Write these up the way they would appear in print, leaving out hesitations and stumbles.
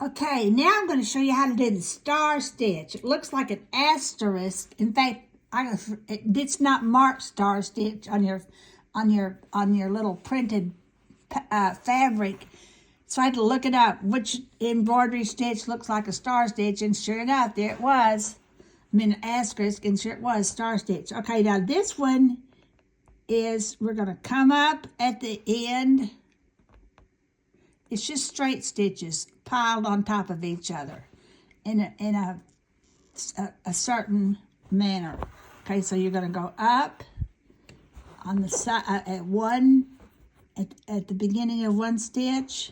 Okay, now I'm going to show you how to do the star stitch. It looks like an asterisk. In fact, it's not marked star stitch on your little printed fabric. So I had to look it up, which embroidery stitch looks like a star stitch, and sure enough, there it was. I mean, an asterisk, and sure it was star stitch. Okay, now this one is, we're going to come up at the end. It's just straight stitches piled on top of each other in a certain manner. Okay, so you're going to go up on the side at the beginning of one stitch,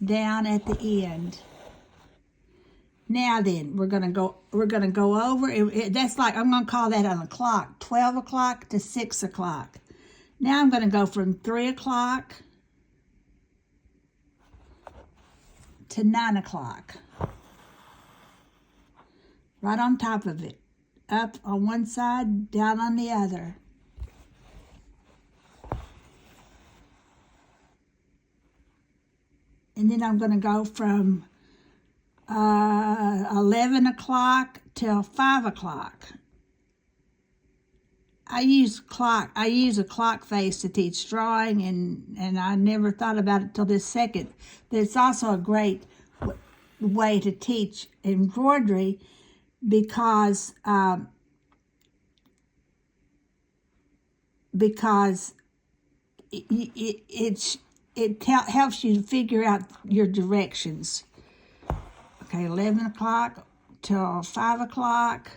down at the end. Now then, we're gonna go over. That's like, I'm gonna call that on a clock, 12 o'clock to 6 o'clock. Now I'm gonna go from 3 o'clock to 9 o'clock. Right on top of it. Up on one side, down on the other. And then I'm going to go from 11 o'clock till 5 o'clock. I use a clock face to teach drawing, and I never thought about it till this second. But it's also a great way to teach embroidery because it helps you to figure out your directions. Okay, 11 o'clock till 5 o'clock.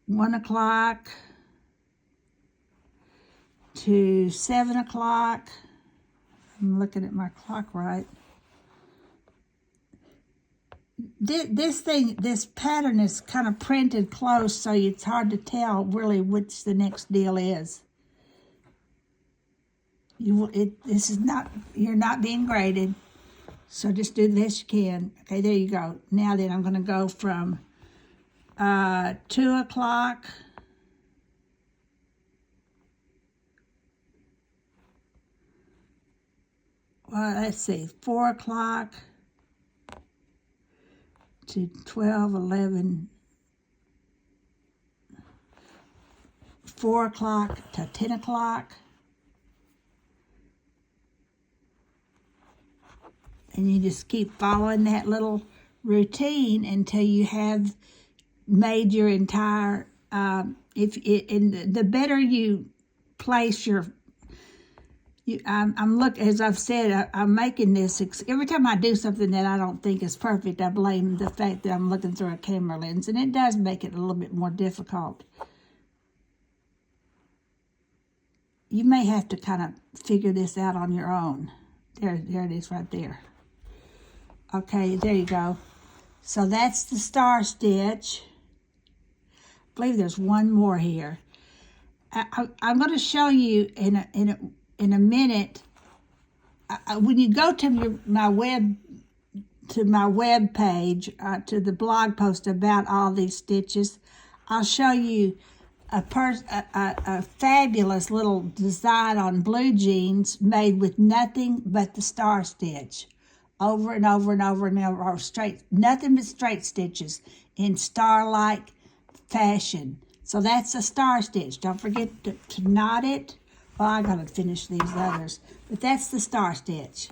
One o'clock to 7 o'clock. I'm looking at my clock right. This pattern is kind of printed close, so it's hard to tell really which the next deal is. You're not being graded, so just do the best you can. Okay, there you go. Now then, I'm going to go from 2 o'clock let's see, 4 o'clock to 12, 11, 4 o'clock to 10 o'clock. And you just keep following that little routine until you have made your entire, and the better you place your, as I've said, I'm making this, every time I do something that I don't think is perfect, I blame the fact that I'm looking through a camera lens, and it does make it a little bit more difficult. You may have to kind of figure this out on your own. There it is right there. Okay, there you go. So that's the star stitch. I believe there's one more here. I'm going to show you in a minute. When you go to my web page, to the blog post about all these stitches, I'll show you a fabulous little design on blue jeans made with nothing but the star stitch. Over and over and over and over, nothing but straight stitches in star-like fashion. So that's a star stitch. Don't forget to knot it. Well, I gotta finish these others, but that's the star stitch.